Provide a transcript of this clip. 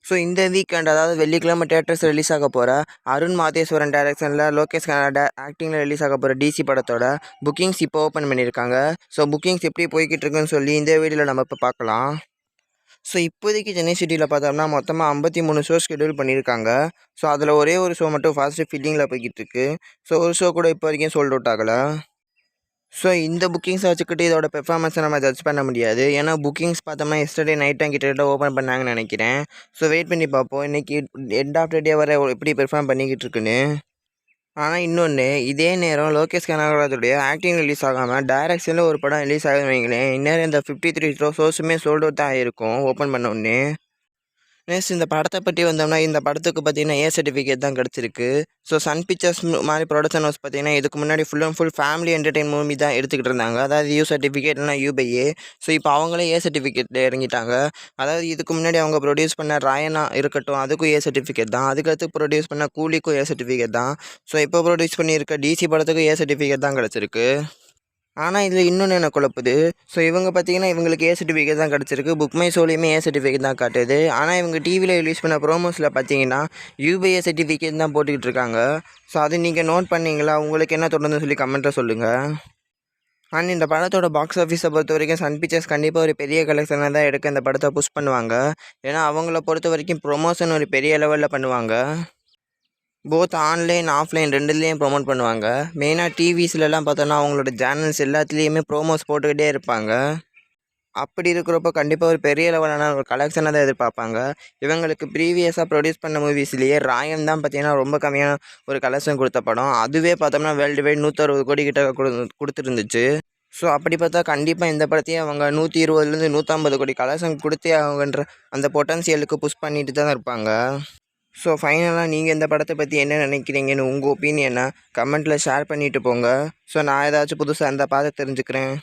So இந்த weekend அதாவது வெள்ளிக்கிழமை தியேட்டர்ஸ் ரிலீஸ் ஆக போகிற அருண் மாதேஸ்வரன் டைரக்ஷனில் லோகேஷ் கனகரா ஆக்டிங்கில் ரிலீஸ் ஆக போகிற DC படத்தோட புக்கிங்ஸ் இப்போ ஓப்பன் பண்ணியிருக்காங்க. ஸோ புக்கிங்ஸ் எப்படி போய்கிட்டு இருக்குன்னு சொல்லி இந்த வீடியோவில் நம்ம இப்போ பார்க்கலாம். ஸோ இப்போதைக்கு சென்னை சிட்டியில் பார்த்தோம்னா மொத்தமாக 53 ஷோ ஷெட்யூல் பண்ணியிருக்காங்க. ஸோ அதில் ஒரே ஒரு ஷோ மட்டும் ஃபாஸ்ட்டு ஃபில்லிங்கில் போய்கிட்டு இருக்கு. ஸோ ஒரு ஷோ கூட இப்போ வரைக்கும் சோல்ட் அவுட் ஆகலை. ஸோ இந்த புக்கிங்ஸை வச்சுக்கிட்டு இதோட பெர்ஃபார்மன்ஸை நம்ம ஜட்ஜ் பண்ண முடியாது. ஏன்னா புக்கிங்ஸ் பார்த்தோம்னா எஸ்டர்டே நைட் கிட்ட ஓப்பன் பண்ணாங்கன்னு நினைக்கிறேன். ஸோ வெயிட் பண்ணி பார்ப்போம் இன்றைக்கி எண்ட் ஆஃப் த டே வரை எப்படி பெர்ஃபார்ம் பண்ணிக்கிட்டு இருக்குன்னு. ஆனால் இன்னொன்று, இதே நேரம் லோகேஷ் கனகராஜுடைய ஆக்டிங் ரிலீஸ் ஆகாமல் டைரக்ஷனில் ஒரு படம் ரிலீஸ் ஆகுதுன்னு வைங்களேன், இந்நேரம் இந்த 53 ஷோஸுமே சோல்ட் அவுட் தான் ஆகிருக்கும் ஓப்பன் பண்ண உடனே. நெக்ஸ்ட் இந்த படத்தை பற்றி வந்தோம்னா, இந்த படத்துக்கு பார்த்தீங்கன்னா ஏ சர்டிஃபிகேட் தான் கிடச்சிருக்கு. ஸோ சன் பிக்சர்ஸ் மாதிரி ப்ரொடக்ஷன் ஹவுஸ் பார்த்தீங்கன்னா இதுக்கு முன்னாடி full and full family entertain movie தான் எடுத்துக்கிட்டு இருந்தாங்க. அதாவது யூ சர்டிஃபிகேட் இல்லைனா யூ/ஏ. ஸோ இப்போ அவங்களே ஏ சர்டிஃபிகேட்டில் இறங்கிட்டாங்க. அதாவது இதுக்கு முன்னாடி அவங்க ப்ரொடியூஸ் பண்ண ராயனா இருக்கட்டும், அதுக்கும் ஏ சர்டிஃபிகேட் தான். அதுக்கடுத்து ப்ரொடியூஸ் பண்ண கூலிக்கும் ஏ சர்டிஃபிகேட் தான். ஸோ இப்போ ப்ரொடியூஸ் பண்ணியிருக்க DC படத்துக்கும் ஏ சர்டிஃபிகேட் தான் கிடச்சிருக்கு. ஆனால் இதில் இன்னொன்று என்ன குழப்புது. ஸோ இவங்க பார்த்தீங்கன்னா இவங்களுக்கு ஏ சர்டிஃபிகேட் தான் கிடச்சிருக்கு. புக் மை ஷோலையுமே ஏ சர்டிஃபிகேட் தான் காட்டுது. ஆனால் இவங்க டிவியில் ரிலீஸ் பண்ண ப்ரோமோஸில் பார்த்தீங்கன்னா யூ/ஏ சர்டிஃபிகேட் தான் போட்டுக்கிட்டு இருக்காங்க. ஸோ அது நீங்கள் நோட் பண்ணிங்களா? உங்களுக்கு என்ன தோணுதுன்னு சொல்லி கமெண்ட்டில் சொல்லுங்கள். அண்ட் இந்த படத்தோட பாக்ஸ் ஆஃபீஸை பொறுத்த வரைக்கும் சன் பிக்சர்ஸ் கண்டிப்பாக ஒரு பெரிய கலெக்ஷனை தான் எடுக்க இந்த படத்தை புஷ் பண்ணுவாங்க. ஏன்னா அவங்கள பொறுத்த வரைக்கும் ப்ரொமோஷன் ஒரு பெரிய லெவலில் பண்ணுவாங்க. போத் ஆன்லைன் ஆஃப்லைன் ரெண்டுலேயும் ப்ரொமோட் பண்ணுவாங்க. மெயினாக டிவிஸ்லலாம் பார்த்தோன்னா அவங்களோட சேனல்ஸ் எல்லாத்துலேயுமே ப்ரோமோஸ் போட்டுக்கிட்டே இருப்பாங்க. அப்படி இருக்கிறப்போ கண்டிப்பாக ஒரு பெரிய லெவலான ஒரு கலெக்ஷனை தான் எதிர்பார்ப்பாங்க. இவங்களுக்கு ப்ரீவியஸாக ப்ரொடியூஸ் பண்ண மூவிஸ்லேயே ராயன் தான் பார்த்தீங்கன்னா ரொம்ப கம்மியான ஒரு கலெக்ஷன் கொடுத்த படம். அதுவே பார்த்தோம்னா வேர்ல்டு வைட் 160 கோடி கிட்ட கொடுத்துருந்துச்சு. ஸோ அப்படி பார்த்தா கண்டிப்பாக இந்த படத்தையும் அவங்க 120 150 கோடி கலெக்ஷன் கொடுத்தே அவங்கன்ற அந்த பொட்டன்சியலுக்கு புஷ் பண்ணிட்டு தான் இருப்பாங்க. ஸோ ஃபைனலாக நீங்கள் இந்த படத்தை பற்றி என்ன நினைக்கிறீங்கன்னு உங்கள் ஒப்பீனியனை கமெண்ட்டில் ஷேர் பண்ணிவிட்டு போங்க. ஸோ நான் ஏதாச்சும் புதுசாக இருந்தால் பார்த்து தெரிஞ்சுக்கிறேன்.